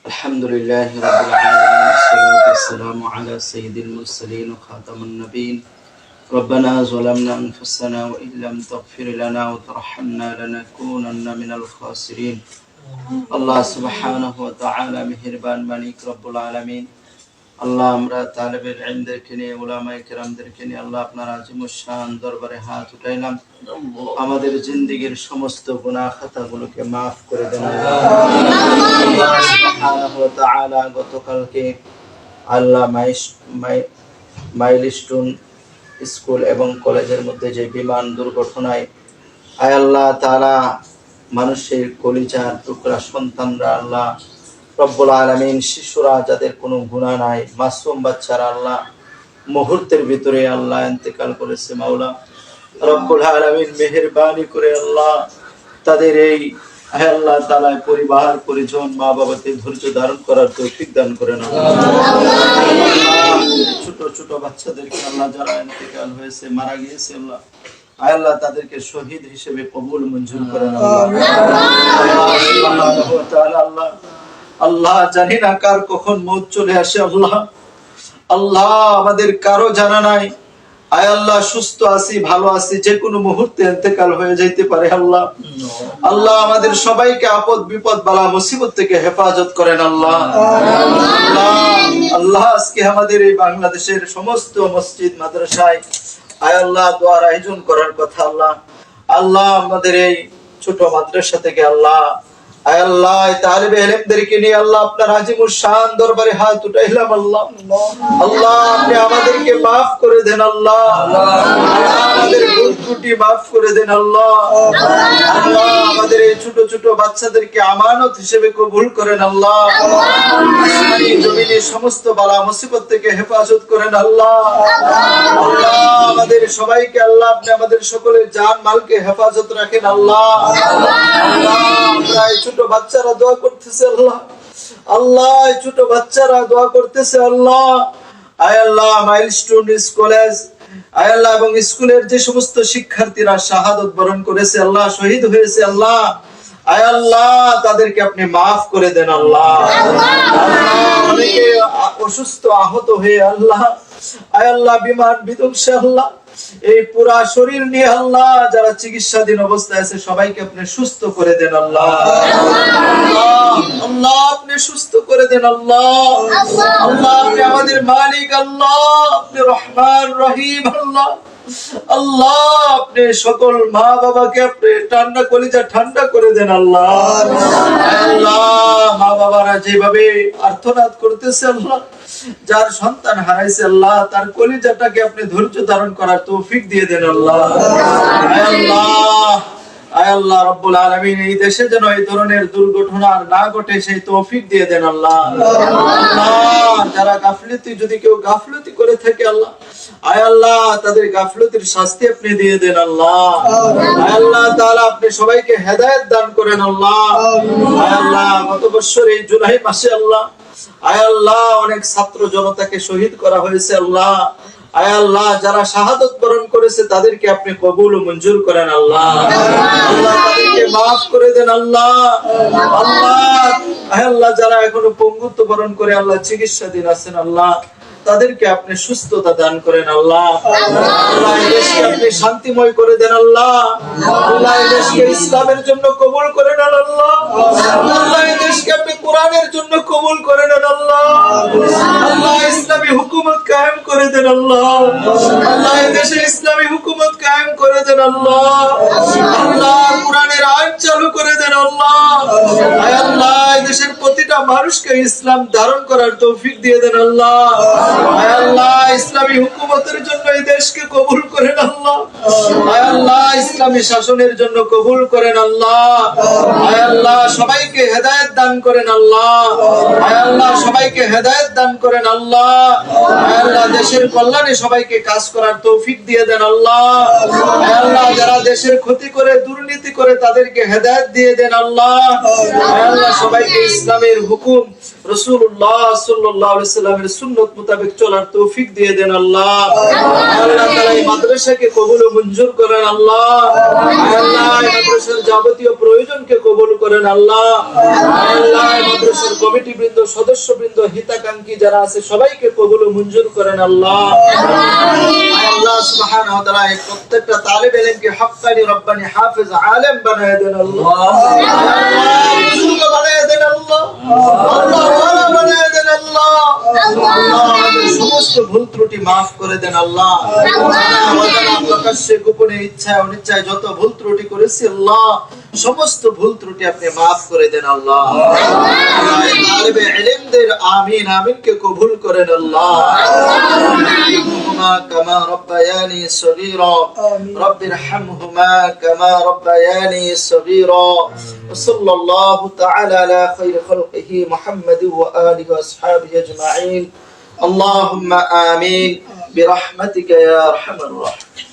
الحمد لله رب العالمين والصلاة والسلام على سيد المرسلين وخاتم النبيين ربنا ظلمنا أنفسنا وإن لم تغفر لنا وترحمنا لنكونن من الخاسرين الله سبحانه وتعالى مهربان مالك رب العالمين আল্লাহ আমরা তালেবের ইলমদেরকে নিয়ে উলামায়ে কেরামদেরকে নিয়ে আল্লাহ আপনার আজিমুশ শান দরবারে হাত উঠাইলাম আমাদের জিন্দেগীর সমস্ত গুনাহ খাতাগুলোকে maaf করে দেন আল্লাহ সুবহানাহু ওয়া তাআলা গতকালকে আল্লাহ মাইলস্টোন স্কুল এবং কলেজের মধ্যে যে বিমান দুর্ঘটনায় আয় আল্লাহ তাআলা মানুষের কলিজার টুকরা সন্তানরা আল্লাহ রব্বুল আলামিন শিশুরা যাদের কোনো গুনাহ নাই মাসুম বাচ্চারা আল্লাহ মুহূর্তের ভিতরে আল্লাহ ইন্তেকাল করেছে মাওলা রব্বুল আলামিন মেহেরবানি করে আল্লাহ তাদের এই হে আল্লাহ তাআলা পরিবার পরিজন মা বাবাকে ধৈর্য ধারণ করার তৌফিক দান করেন ছোট ছোট বাচ্চাদেরকে আল্লাহ যারা ইন্তেকাল হয়েছে মারা গিয়েছে আল্লাহ আয় আল্লাহ তাদেরকে শহীদ হিসেবে কবুল মঞ্জুর করেন আল্লাহ আল্লাহ জানি না কার কখন মওত চলে আসে আল্লাহ আল্লাহ আমাদের কারো জানা নাই আয় আল্লাহ সুস্থ আছি ভালো আছি যে কোনো মুহূর্তে ইন্তেকাল হয়ে যেতে পারে আল্লাহ আল্লাহ আমাদের সবাইকে আপদ বিপদ বালা মুসিবত থেকে হেফাজত করেন আল্লাহ আল্লাহ আজকে আমাদের এই বাংলাদেশের সমস্ত মসজিদ মাদ্রাসায় আয় আল্লাহ দোয়ার আয়োজন করার কথা আল্লাহ আল্লাহ আমাদের এই ছোট মাদ্রাসা থেকে আল্লাহ আয় আল্লাহ তালিবে ইলমদেরকে নিয়ে আল্লাহ আপনার আজিমুশ শান দরবারে হাত উঠাইলাম আল্লাহ আল্লাহ আপনি আমাদেরকে maaf করে দেন আল্লাহ আমাদের ভুল ত্রুটি maaf করে দেন আল্লাহ আল্লাহ আমাদের এই ছোট ছোট বাচ্চাদেরকে আমানত হিসেবে কবুল করেন আল্লাহ আসমানি জমিনের সমস্ত বালা মুসিবত থেকে হেফাজত করেন আল্লাহ আল্লাহ আমাদের সবাইকে আল্লাহ আপনি আমাদের সকলের জান মালকে হেফাজত রাখেন আল্লাহ আল্লাহ ছোট বাচ্চারা দোয়া করতেছে আল্লাহ আল্লাহ ছোট বাচ্চারা দোয়া করতেছে আল্লাহ আয় আল্লাহ মাইলস্টোন কলেজ আয় আল্লাহ এবং স্কুলের যে সমস্ত শিক্ষার্থীরা শাহাদাত বরণ করেছে আল্লাহ শহীদ হয়েছে আল্লাহ আয় আল্লাহ তাদেরকে আপনি maaf করে দেন আল্লাহ অনেকে অসুস্থ আহত হয়ে আল্লাহ আয় আল্লাহ বিমান বিধ্বংসে আল্লাহ এই পুরা শরীর নিয়ে আল্লাহ যারা চিকিৎসাধীন অবস্থায় আছে সবাইকে আপনি সুস্থ করে দেন আল্লাহ আল্লাহ আপনি সুস্থ করে দেন আল্লাহ আল্লাহ আপনি আমাদের মালিক আল্লাহ আপনি রহমান রহিম আল্লাহ আল্লাহ আপনি সকল মা বাবাকে আপনি ঠান্ডা কলিজা ঠান্ডা করে দেন আল্লাহ আল্লাহ মা বাবারা যেভাবে আর্তনাদ করতেছে আল্লাহ যার সন্তান হারাইছে আল্লাহ তার কলিজাটাকে আপনি ধৈর্য ধারণ করার তৌফিক দিয়ে দেন আল্লাহ আয় আল্লাহ রব্বুল আলামিন এই দেশে যেন এই ধরনের দুর্ঘটনা আর না ঘটে সেই তৌফিক দিয়ে দেন আল্লাহ যারা গাফলতি যদি কেউ গাফলতি করে থাকে আল্লাহ আয় আল্লাহ তাদের গাফলতির শাস্তি আপনি দিয়ে দেন আল্লাহ আয় আল্লাহ তাআলা আপনি সবাইকে হেদায়েত দান করেন আল্লাহ আয় আল্লাহ গত বছর এই জুলাই মাসে আল্লাহ আয় আল্লাহ অনেক ছাত্র জনতাকে শহীদ করা হয়েছে আল্লাহ আয় আল্লাহ যারা শাহাদাত বরণ করেছে তাদেরকে আপনি কবুল ও মঞ্জুর করেন আল্লাহ আল্লাহ তাদেরকে maaf করে দেন আল্লাহ আল্লাহ আয় আল্লাহ যারা এখনো পঙ্গুত্ব বরণ করে আল্লাহ চিকিৎসাধীন আছেন আল্লাহ তাদেরকে আপনি সুস্থতা দান করেন আল্লাহ আল্লাহ এই দেশকে আপনি শান্তিময় করে দেন আল্লাহ আল্লাহ এই দেশকে ইসলামের জন্য কবুল করে নেন আল্লাহ আল্লাহ এই দেশকে আপনি কোরআনের জন্য কবুল করে নেন আল্লাহ আল্লাহ ইসলামী হুকুমত কায়েম করে দেন আল্লাহ আল্লাহ এই দেশে ইসলামী হুকুমত কায়েম করে দেন আল্লাহ আল্লাহ কোরআনের আইন চালু করে দেন আল্লাহ আয় আল্লাহ এই দেশের প্রতিটা মানুষকে ইসলাম ধারণ করার তৌফিক দিয়ে দেন আল্লাহ আয় আল্লাহ ইসলামী হুকুমতের জন্য এই দেশকে কবুল করেন আল্লাহ আয় আল্লাহ ইসলামী শাসনের জন্য কবুল করেন আল্লাহ আয় আল্লাহ সবাইকে হেদায়েত দান করেন আল্লাহ আয় আল্লাহ সবাইকে হেদায়েত দান করেন আল্লাহ আয় আল্লাহ দেশের কল্যাণে সবাইকে কাজ করার তৌফিক দিয়ে দেন আল্লাহ আয় আল্লাহ যারা দেশের ক্ষতি করে দুর্নীতি করে তাদেরকে হেদায়েত দিয়ে দেন আল্লাহ আয় আল্লাহ সবাইকে ইসলামের হুকুম রাসূলুল্লাহ সাল্লাল্লাহু আলাইহি সাল্লামের সুন্নাত মোতাবেক চলার তৌফিক দিয়ে দেন আল্লাহ। আল্লাহ তাআলা এই মাদ্রাসাকে কবুল ও মঞ্জুর করেন আল্লাহ। আল্লাহ এই মাদ্রাসার যাবতীয় প্রয়োজনকে কবুল করেন আল্লাহ। আল্লাহ এই মাদ্রাসার কমিটি বৃন্দ, সদস্যবৃন্দ, হিতাকাঙ্ক্ষী যারা আছে সবাইকে কবুল ও মঞ্জুর করেন আল্লাহ। আল্লাহ সুবহানাহু ওয়া তাআলা এই প্রত্যেকটা তালিবে ইলমকে হক্কানি রব্বানি হাফেজ আলেম বানায় দেন আল্লাহ। বুজুর্গ বানায় দেন আল্লাহ। আল্লাহ ওয়ালা বানায় দেন আল্লাহ। আল্লাহ আমাদের সমস্ত ভুল ত্রুটি maaf করে দেন আল্লাহ। ওয়াদানা প্রকাশ্যে গোপনে ইচ্ছায় অনিচ্ছায় যত ভুল ত্রুটি করেছি আল্লাহ, সমস্ত ভুল ত্রুটি আপনি maaf করে দেন আল্লাহ। আল্লাহ এই তালিবে ইলমদের আমিন আমিন কে কবুল করেন আল্লাহ। কামা রব্বায়ানি সগীরা রব্বির হামহুমা কামা রব্বায়ানি সগীরা। وصلى الله تعالى على خير خلقه محمد وآله وأصحابه أجمعين. اللهم آمين برحمتك يا أرحم الراحمين.